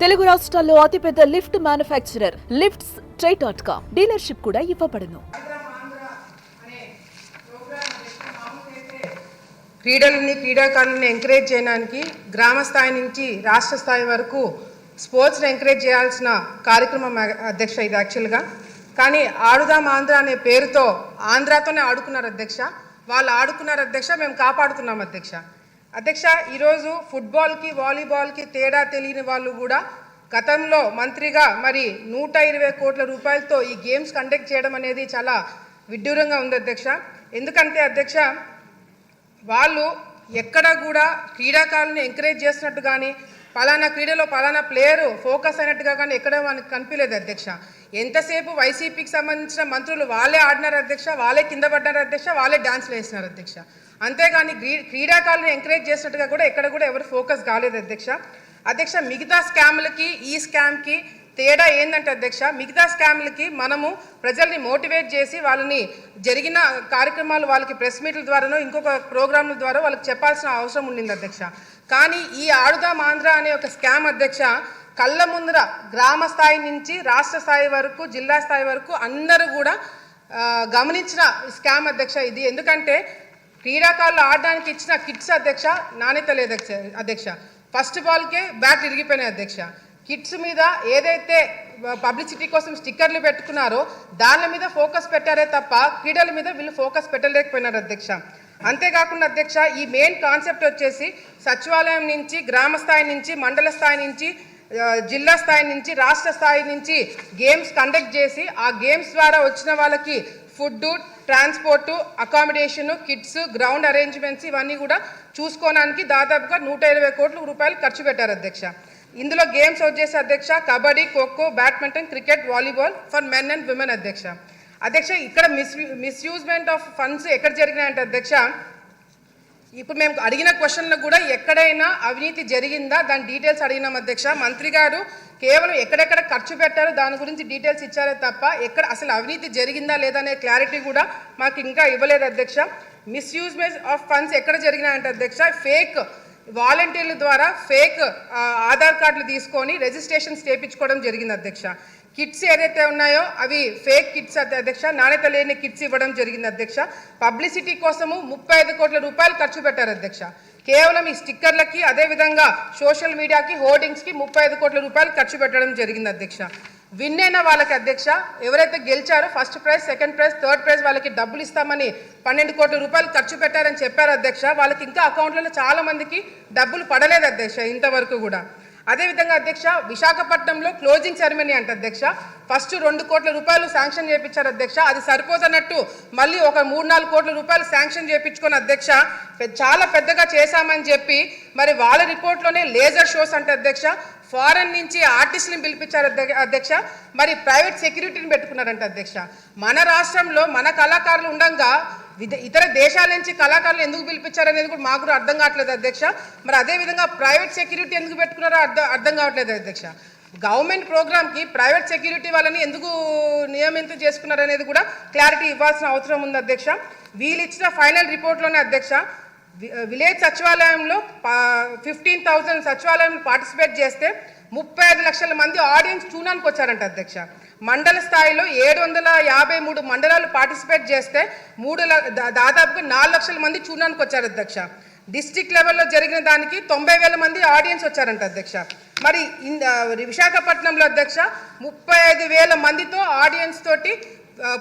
తెలుగు రాష్ట్రాల్లో అతిపెద్ద lift manufacturer lifts ట్రై.com dealership కూడా ఇవ్వబడును. క్రీడాకారులను ఎంకరేజ్ చేయడానికి గ్రామ స్థాయి నుంచి రాష్ట్ర స్థాయి వరకు స్పోర్ట్స్ని ఎంకరేజ్ చేయాల్సిన కార్యక్రమం అధ్యక్ష. ఇది యాక్చువల్గా కానీ ఆడుదాం ఆంధ్ర అనే పేరుతో ఆంధ్రాతోనే ఆడుకున్నారు అధ్యక్ష. వాళ్ళు ఆడుకున్నారు అధ్యక్ష, మేము కాపాడుతున్నాం అధ్యక్ష. ఈరోజు ఫుట్బాల్కి వాలీబాల్కి తేడా తెలియని వాళ్ళు కూడా గతంలో మంత్రిగా మరి 120 కోట్ల రూపాయలతో ఈ గేమ్స్ కండక్ట్ చేయడం అనేది చాలా విడ్డూరంగా ఉంది అధ్యక్ష. ఎందుకంటే అధ్యక్ష వాళ్ళు ఎక్కడ కూడా క్రీడాకారులను ఎంకరేజ్ చేసినట్టు కానీ పలానా క్రీడలో పలానా ప్లేయరు ఫోకస్ అయినట్టుగా కానీ ఎక్కడ మనకు కనిపించలేదు అధ్యక్ష. ఎంతసేపు వైసీపీకి సంబంధించిన మంత్రులు వాళ్ళే ఆడినారు అధ్యక్ష, వాళ్ళే కింద పడ్డారు అధ్యక్ష, వాళ్ళే డాన్స్లు వేసినారు అధ్యక్ష. అంతేగాని క్రీడాకారులను ఎంకరేజ్ చేసినట్టుగా కూడా ఎక్కడ కూడా ఎవరు ఫోకస్ కాలేదు అధ్యక్ష. మిగతా స్కామ్లకి ఈ స్కామ్కి తేడా ఏంటంటే అధ్యక్ష, మిగతా స్కామ్లకి మనము ప్రజల్ని మోటివేట్ చేసి వాళ్ళని జరిగిన కార్యక్రమాలు వాళ్ళకి ప్రెస్ మీట్ల ద్వారానో ఇంకొక ప్రోగ్రాంల ద్వారా వాళ్ళకి చెప్పాల్సిన అవసరం ఉండింది అధ్యక్ష. కానీ ఈ ఆడుదాం ఆంధ్ర అనే ఒక స్కామ్ అధ్యక్ష కళ్ళ ముందర గ్రామ స్థాయి నుంచి రాష్ట్ర స్థాయి వరకు జిల్లా స్థాయి వరకు అందరూ కూడా గమనించిన స్కామ్ అధ్యక్ష ఇది. ఎందుకంటే క్రీడాకారులు ఆడడానికి ఇచ్చిన కిట్స్ అధ్యక్ష నాణ్యత లేదు అధ్యక్ష. ఫస్ట్ బాల్కే బ్యాట్ ఇరిగిపోయినాయి అధ్యక్ష. కిట్స్ మీద ఏదైతే పబ్లిసిటీ కోసం స్టిక్కర్లు పెట్టుకున్నారో దాని మీద ఫోకస్ పెట్టారే తప్ప క్రీడల మీద వీళ్ళు ఫోకస్ పెట్టలేకపోయినారు అధ్యక్ష. అంతేకాకుండా అధ్యక్ష ఈ మెయిన్ కాన్సెప్ట్ వచ్చేసి సచివాలయం నుంచి గ్రామ స్థాయి నుంచి మండల స్థాయి నుంచి జిల్లా స్థాయి నుంచి రాష్ట్ర స్థాయి నుంచి గేమ్స్ కండక్ట్ చేసి ఆ గేమ్స్ ద్వారా వచ్చిన వాళ్ళకి food, transport, accommodation, kits, ground arrangements ఇవన్నీ కూడా చూసుకోవడానికి దాదాపుగా 120 కోట్ల రూపాయలు ఖర్చు పెట్టారు అధ్యక్ష. ఇందులో గేమ్స్ వచ్చేసి అధ్యక్ష kabaddi, kho kho, badminton, cricket, volleyball for men and women అధ్యక్ష. ఇక్కడ మిస్యూజ్మెంట్ ఆఫ్ ఫండ్స్ ఎక్కడ జరిగినాయంటే అధ్యక్ష ఇప్పుడు మేము అడిగిన క్వశ్చన్లకు కూడా ఎక్కడైనా అవినీతి జరిగిందా దాని డీటెయిల్స్ అడిగినాం అధ్యక్ష. మంత్రి గారు కేవలం ఎక్కడెక్కడ ఖర్చు పెట్టారో దాని గురించి డీటెయిల్స్ ఇచ్చారే తప్ప ఎక్కడ అసలు అవినీతి జరిగిందా లేదా అనే క్లారిటీ కూడా మాకు ఇంకా ఇవ్వలేదు అధ్యక్ష. మిస్యూజ్మెంట్ ఆఫ్ ఫండ్స్ ఎక్కడ జరిగినాయంటే అధ్యక్ష ఫేక్ వాలంటీర్ల ద్వారా ఫేక్ ఆధార్ కార్డులు తీసుకొని రిజిస్ట్రేషన్స్ చేయించుకోవడం జరిగింది అధ్యక్ష. కిట్స్ ఏదైతే ఉన్నాయో అవి ఫేక్ కిట్స్ అధ్యక్ష, నాణ్యత లేని కిట్స్ ఇవ్వడం జరిగింది అధ్యక్ష. పబ్లిసిటీ కోసము 35 కోట్ల రూపాయలు ఖర్చు పెట్టారు అధ్యక్ష. కేవలం ఈ స్టిక్కర్లకి అదేవిధంగా సోషల్ మీడియాకి హోర్డింగ్స్కి 35 కోట్ల రూపాయలు ఖర్చు పెట్టడం జరిగింది అధ్యక్ష. విన్ అయిన వాళ్ళకి అధ్యక్ష ఎవరైతే గెలిచారో first prize, second prize, third prize వాళ్ళకి డబ్బులు ఇస్తామని 12 కోట్ల రూపాయలు ఖర్చు పెట్టారని చెప్పారు అధ్యక్ష. వాళ్ళకి ఇంకా అకౌంట్లలో చాలా మందికి డబ్బులు పడలేదు అధ్యక్ష ఇంతవరకు కూడా. అదేవిధంగా అధ్యక్ష విశాఖపట్నంలో క్లోజింగ్ సెరమనీ అంటే అధ్యక్ష ఫస్ట్ 2 కోట్ల రూపాయలు శాంక్షన్ చేయించారు అధ్యక్ష. అది సరిపోతున్నట్టు మళ్ళీ ఒక 3-4 కోట్ల రూపాయలు శాంక్షన్ చేయించుకొని అధ్యక్ష చాలా పెద్దగా చేశామని చెప్పి మరి వాళ్ళ రిపోర్ట్లోనే లేజర్ షోస్ అంటే అధ్యక్ష ఫారెన్ నుంచి ఆర్టిస్టులను పిలిపించారు అధ్యక్ష. మరి ప్రైవేట్ సెక్యూరిటీని పెట్టుకున్నారంట అధ్యక్ష. మన రాష్ట్రంలో మన కళాకారులు ఉండగా ఇతర దేశాల నుంచి కళాకారులు ఎందుకు పిలిపించారనేది కూడా మాకు కూడా అర్థం కావట్లేదు అధ్యక్ష. మరి అదేవిధంగా ప్రైవేట్ సెక్యూరిటీ ఎందుకు పెట్టుకున్నారో అర్థం కావట్లేదు అధ్యక్ష. గవర్నమెంట్ ప్రోగ్రామ్కి ప్రైవేట్ సెక్యూరిటీ వాళ్ళని ఎందుకు నియమితం చేసుకున్నారనేది కూడా క్లారిటీ ఇవ్వాల్సిన అవసరం ఉంది అధ్యక్ష. వీళ్ళు ఇచ్చిన ఫైనల్ రిపోర్ట్లోనే అధ్యక్ష విలేజ్ సచివాలయంలో 15,000 సచివాలయంలో పార్టిసిపేట్ చేస్తే 35 లక్షల మంది ఆడియన్స్ చూడడానికి వచ్చారంట అధ్యక్ష. మండల స్థాయిలో 753 మండలాలు పార్టిసిపేట్ చేస్తే దాదాపుగా 4 లక్షల మంది చూడడానికి వచ్చారు అధ్యక్ష. డిస్ట్రిక్ట్ లెవెల్లో జరిగిన దానికి 90,000 మంది ఆడియన్స్ వచ్చారంట అధ్యక్ష. మరి విశాఖపట్నంలో అధ్యక్ష 35,000 మందితో ఆడియన్స్ తోటి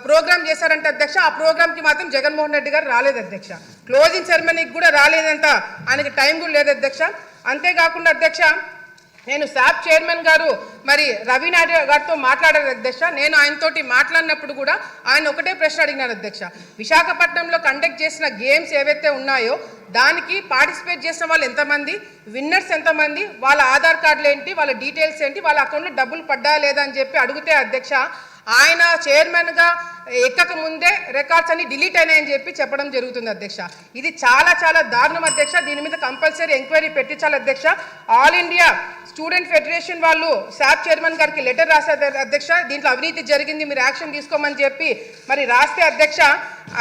ప్రోగ్రామ్ చేశారంట అధ్యక్ష. ఆ ప్రోగ్రామ్కి మాత్రం జగన్మోహన్ రెడ్డి గారు రాలేదు అధ్యక్ష. క్లోజింగ్ సెరమనీకి కూడా రాలేదంట, ఆయనకి టైం కూడా లేదు అధ్యక్ష. అంతేకాకుండా అధ్యక్ష నేను శాప్ చైర్మన్ గారు మరి రవి నాయుడు గారితో మాట్లాడారు అధ్యక్ష. నేను ఆయనతోటి మాట్లాడినప్పుడు కూడా ఆయన ఒకటే ప్రశ్న అడిగినారు అధ్యక్ష. విశాఖపట్నంలో కండక్ట్ చేసిన గేమ్స్ ఏవైతే ఉన్నాయో దానికి పార్టిసిపేట్ చేసిన వాళ్ళు ఎంతమంది, విన్నర్స్ ఎంతమంది, వాళ్ళ ఆధార్ కార్డులు ఏంటి, వాళ్ళ డీటెయిల్స్ ఏంటి, వాళ్ళ అకౌంట్లో డబ్బులు పడ్డా లేదా అని చెప్పి అడిగితే అధ్యక్ష ఆయన చైర్మన్గా ఎక్కక ముందే రికార్డ్స్ అన్ని డిలీట్ అయినాయని చెప్పి చెప్పడం జరుగుతుంది అధ్యక్ష. ఇది చాలా చాలా దారుణం అధ్యక్ష. దీని మీద కంపల్సరీ ఎంక్వైరీ పెట్టించాలి అధ్యక్ష. ఆల్ ఇండియా స్టూడెంట్ ఫెడరేషన్ వాళ్ళు శాప్ చైర్మన్ గారికి లెటర్ రాశారు అధ్యక్ష. దీంట్లో అవినీతి జరిగింది, మీరు యాక్షన్ తీసుకోమని చెప్పి మరి రాస్తే అధ్యక్ష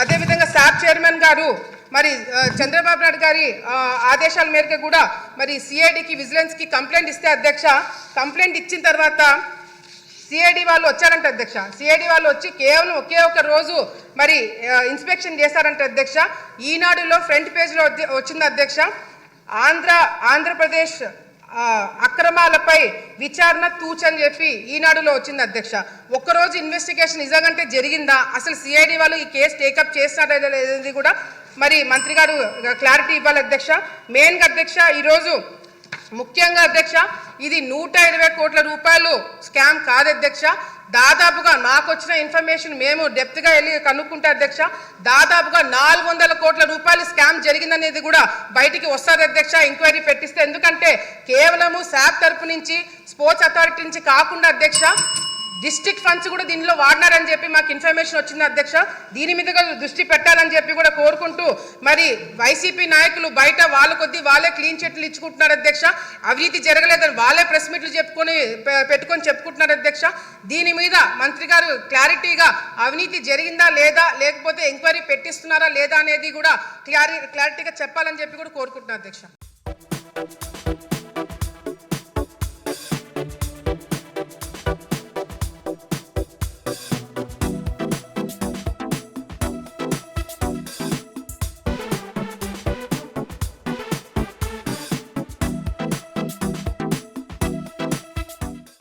అదేవిధంగా శాప్ చైర్మన్ గారు మరి చంద్రబాబు నాయుడు గారి ఆదేశాల మేరకు కూడా మరి సిఐడికి విజిలెన్స్కి కంప్లైంట్ ఇస్తే అధ్యక్ష, కంప్లైంట్ ఇచ్చిన తర్వాత సిఐడి వాళ్ళు వచ్చారంట అధ్యక్ష. సిఐడి వాళ్ళు వచ్చి కేవలం ఒకే ఒక రోజు మరి ఇన్స్పెక్షన్ చేశారంట అధ్యక్ష. ఈనాడులో ఫ్రంట్ పేజ్లో వచ్చింది అధ్యక్ష, ఆంధ్రప్రదేశ్ అక్రమాలపై విచారణ తూచని చెప్పి ఈనాడులో వచ్చింది అధ్యక్ష. ఒక్కరోజు ఇన్వెస్టిగేషన్ నిజంగానే జరిగిందా, అసలు సిఐడి వాళ్ళు ఈ కేసు టేకప్ చేస్తారా లేదని కూడా మరి మంత్రి గారు క్లారిటీ ఇవ్వాలి అధ్యక్ష. మెయిన్గా అధ్యక్ష ఈరోజు ముఖ్యంగా అధ్యక్ష ఇది 120 కోట్ల రూపాయలు స్కామ్ కాదు అధ్యక్ష. దాదాపుగా నాకు వచ్చిన ఇన్ఫర్మేషన్ మేము డెప్త్గా వెళ్ళి కనుక్కుంటే అధ్యక్ష దాదాపుగా 400 కోట్ల రూపాయలు స్కామ్ జరిగిందనేది కూడా బయటికి వస్తుంది అధ్యక్ష ఎంక్వైరీ పెట్టిస్తే. ఎందుకంటే కేవలము శాప్ తరపు నుంచి స్పోర్ట్స్ అథారిటీ నుంచి కాకుండా అధ్యక్ష డిస్ట్రిక్ట్ ఫండ్స్ కూడా దీనిలో వాడినారని చెప్పి మాకు ఇన్ఫర్మేషన్ వచ్చింది అధ్యక్ష. దీని మీద దృష్టి పెట్టాలని చెప్పి కూడా కోరుకుంటూ మరి వైసీపీ నాయకులు బయట వాళ్ళ కొద్దీ వాళ్ళే క్లీన్ చిట్లు ఇచ్చుకుంటున్నారు అధ్యక్ష. అవినీతి జరగలేదని వాళ్ళే ప్రెస్ మీట్లు పెట్టుకొని చెప్పుకుంటున్నారు అధ్యక్ష. దీని మీద మంత్రి గారు క్లారిటీగా అవినీతి జరిగిందా లేదా, లేకపోతే ఎంక్వైరీ పెట్టిస్తున్నారా లేదా అనేది కూడా క్లారిటీగా చెప్పాలని చెప్పి కూడా కోరుకుంటున్నారు అధ్యక్ష.